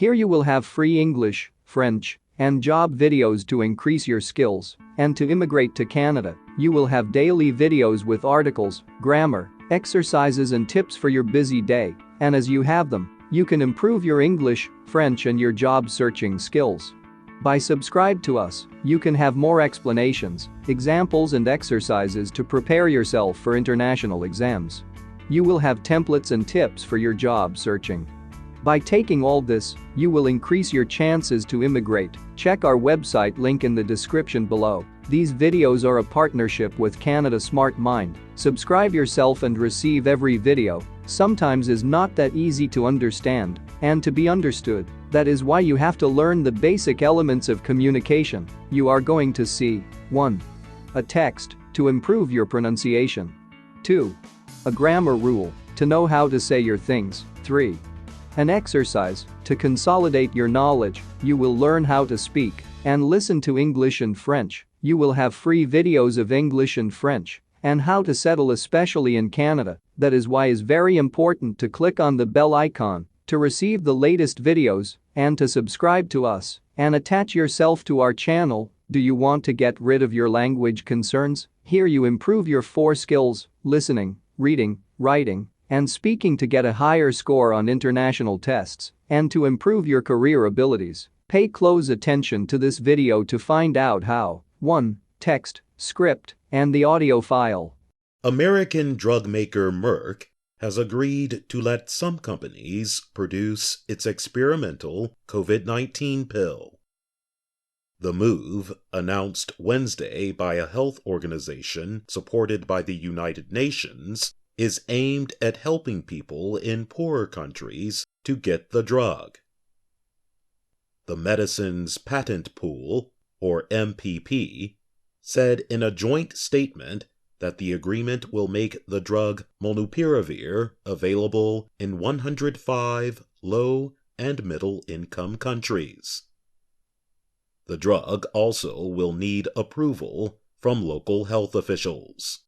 Here you will have free English, French, and job videos to increase your skills. And to immigrate to Canada, you will have daily videos with articles, grammar, exercises and tips for your busy day. And as you have them, you can improve your English, French and your job searching skills. By subscribe to us, you can have more explanations, examples and exercises to prepare yourself for international exams. You will have templates and tips for your job searching. By taking all this, you will increase your chances to immigrate. Check our website link in the description below. These videos are a partnership with Canada Smart Mind. Subscribe yourself and receive every video. Sometimes is not that easy to understand and to be understood. That is why you have to learn the basic elements of communication. You are going to see 1. A text to improve your pronunciation. 2. A grammar rule to know how to say your things. 3. An exercise to consolidate your knowledge. You will learn how to speak and listen to English and French. You will have free videos of English and French and how to settle, especially in Canada. That is why it's very important to click on the bell icon to receive the latest videos and to subscribe to us and attach yourself to our channel. Do you want to get rid of your language concerns? Here you improve your 4 skills: listening, reading, writing, and speaking to get a higher score on international tests and to improve your career abilities. Pay close attention to this video to find out how. 1. Text, script, and the audio file. American drug maker Merck has agreed to let some companies produce its experimental COVID-19 pill. The move, announced Wednesday by a health organization supported by the United Nations, is aimed at helping people in poorer countries to get the drug. The Medicines Patent Pool, or MPP, said in a joint statement that the agreement will make the drug molnupiravir available in 105 low- and middle-income countries. The drug also will need approval from local health officials.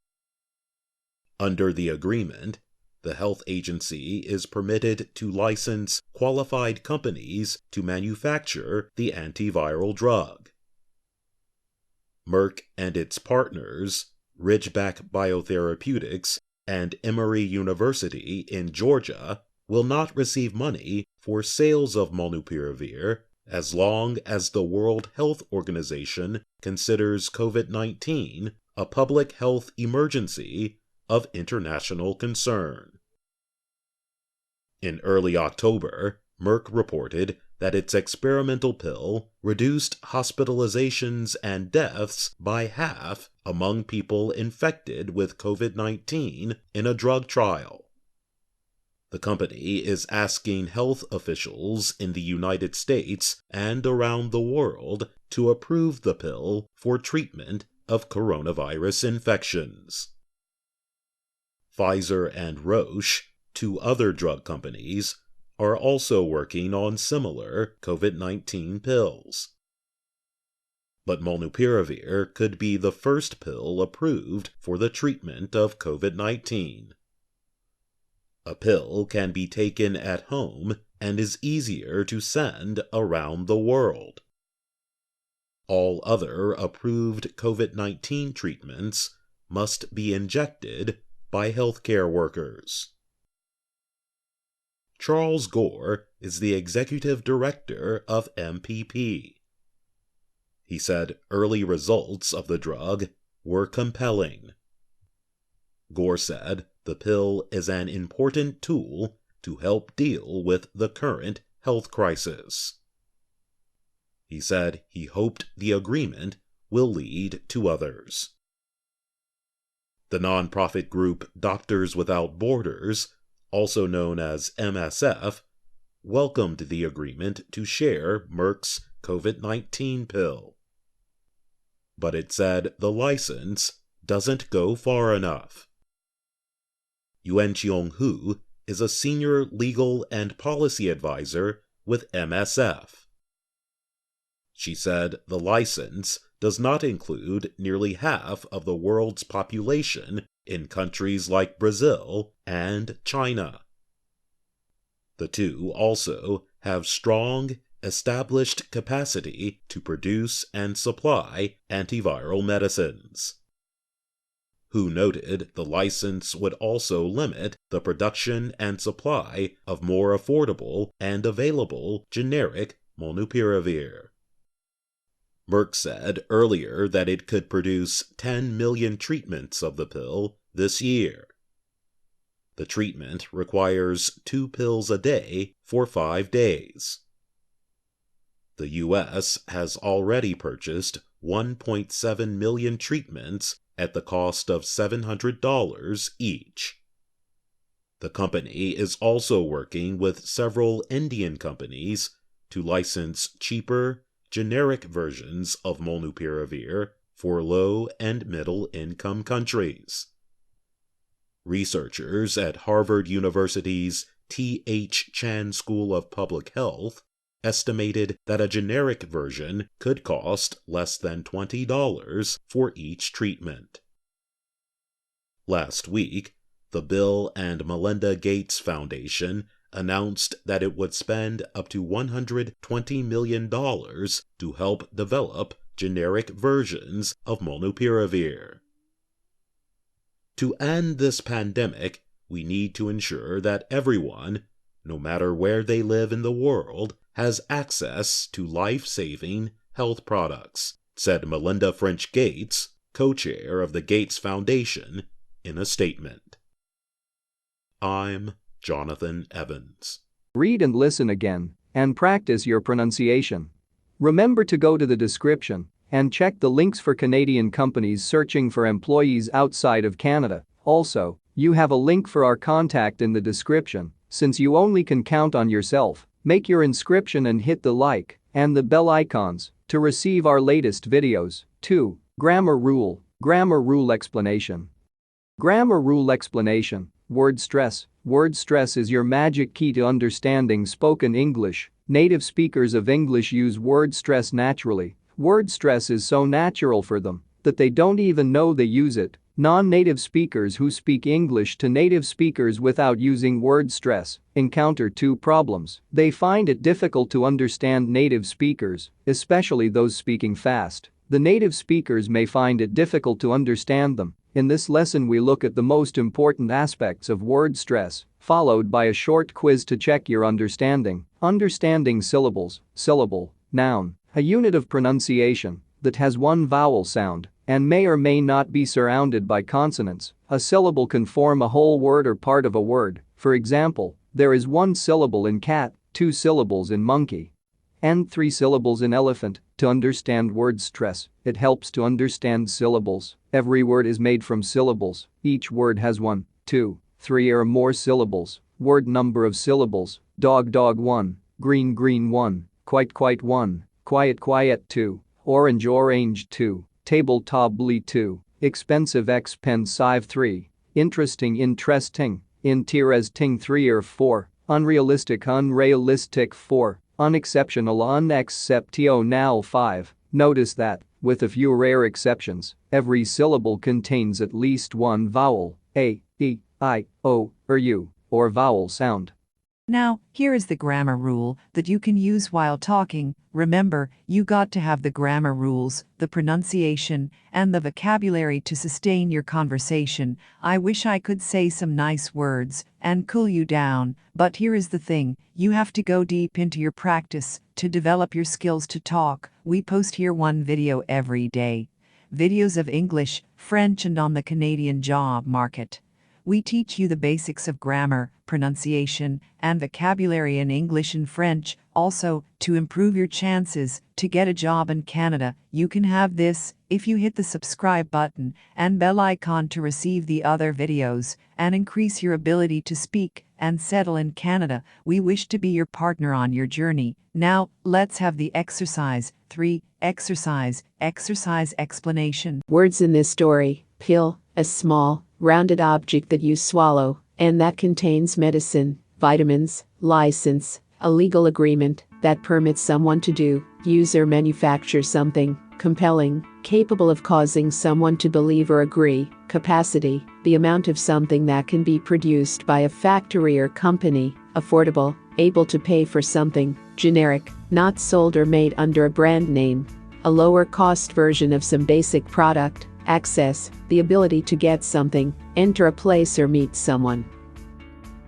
Under the agreement, the health agency is permitted to license qualified companies to manufacture the antiviral drug. Merck and its partners, Ridgeback Biotherapeutics and Emory University in Georgia, will not receive money for sales of molnupiravir as long as the World Health Organization considers COVID-19 a public health emergency of international concern. In early October, Merck reported that its experimental pill reduced hospitalizations and deaths by half among people infected with COVID-19 in a drug trial. The company is asking health officials in the United States and around the world to approve the pill for treatment of coronavirus infections. Pfizer and Roche, 2 other drug companies, are also working on similar COVID-19 pills. But molnupiravir could be the first pill approved for the treatment of COVID-19. A pill can be taken at home and is easier to send around the world. All other approved COVID-19 treatments must be injected by healthcare workers. Charles Gore is the executive director of MPP. He said early results of the drug were compelling. Gore said the pill is an important tool to help deal with the current health crisis. He said he hoped the agreement will lead to others. The nonprofit group Doctors Without Borders, also known as MSF, welcomed the agreement to share Merck's COVID-19 pill. But it said the license doesn't go far enough. Yuan Qionghu is a senior legal and policy advisor with MSF. She said the license does not include nearly half of the world's population in countries like Brazil and China. The two also have strong, established capacity to produce and supply antiviral medicines. WHO noted the license would also limit the production and supply of more affordable and available generic molnupiravir. Merck said earlier that it could produce 10 million treatments of the pill this year. The treatment requires 2 pills a day for 5 days. The U.S. has already purchased 1.7 million treatments at the cost of $700 each. The company is also working with several Indian companies to license cheaper, generic versions of molnupiravir for low and middle-income countries. Researchers at Harvard University's T.H. Chan School of Public Health estimated that a generic version could cost less than $20 for each treatment. Last week, the Bill and Melinda Gates Foundation announced that it would spend up to $120 million to help develop generic versions of molnupiravir. To end this pandemic, we need to ensure that everyone, no matter where they live in the world, has access to life-saving health products, said Melinda French Gates, co-chair of the Gates Foundation, in a statement. I'm Jonathan Evans. Read and listen again, and practice your pronunciation. Remember to go to the description and check the links for Canadian companies searching for employees outside of Canada. Also, you have a link for our contact in the description. Since you only can count on yourself, make your inscription and hit the like and the bell icons to receive our latest videos. 2. Grammar rule. Grammar rule explanation. Grammar rule explanation. Word stress. Word stress is your magic key to understanding spoken English. Native speakers of English use word stress naturally. Word stress is so natural for them that they don't even know they use it. Non-native speakers who speak English to native speakers without using word stress encounter 2 problems. They find it difficult to understand native speakers, especially those speaking fast. The native speakers may find it difficult to understand them. In this lesson we look at the most important aspects of word stress, followed by a short quiz to check your understanding. Understanding syllables. Syllable, noun, a unit of pronunciation that has 1 vowel sound and may or may not be surrounded by consonants. A syllable can form a whole word or part of a word. For example, there is 1 syllable in cat, 2 syllables in monkey, and 3 syllables in elephant. To understand word stress, it helps to understand syllables. Every word is made from syllables. Each word has 1, 2, 3 or more syllables. Word number of syllables: dog dog 1, green green 1, quite 1, quiet quiet 2, orange orange 2, table tably 2, expensive expensive 3, interesting interesting, interesting 3 or 4, unrealistic unrealistic 4, unexceptional unexceptional 5. Notice that, with a few rare exceptions, every syllable contains at least 1 vowel, a, e, I, o, or u, or vowel sound. Now, here is the grammar rule that you can use while talking. Remember, you got to have the grammar rules, the pronunciation, and the vocabulary to sustain your conversation. I wish I could say some nice words and cool you down, but here is the thing, you have to go deep into your practice to develop your skills to talk. We post here 1 video every day. Videos of English, French, and on the Canadian job market. We teach you the basics of grammar, pronunciation, and vocabulary in English and French. Also, to improve your chances to get a job in Canada, you can have this if you hit the subscribe button and bell icon to receive the other videos and increase your ability to speak and settle in Canada. We wish to be your partner on your journey. Now, let's have the exercise. 3. Exercise explanation. Words in this story: pill, a small, rounded object that you swallow, and that contains medicine, vitamins; license, a legal agreement that permits someone to do, use or manufacture something; compelling, capable of causing someone to believe or agree; capacity, the amount of something that can be produced by a factory or company; affordable, able to pay for something generic, not sold or made under a brand name, a lower cost version of some basic product, access, the ability to get something, enter a place or meet someone.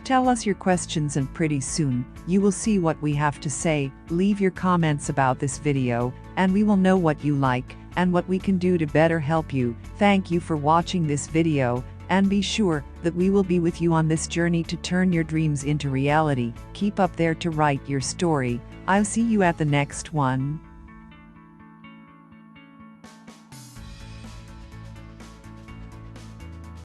Tell us your questions and pretty soon, you will see what we have to say. Leave your comments about this video, and we will know what you like and what we can do to better help you. Thank you for watching this video, and be sure that we will be with you on this journey to turn your dreams into reality. Keep up there to write your story. I'll see you at the next one.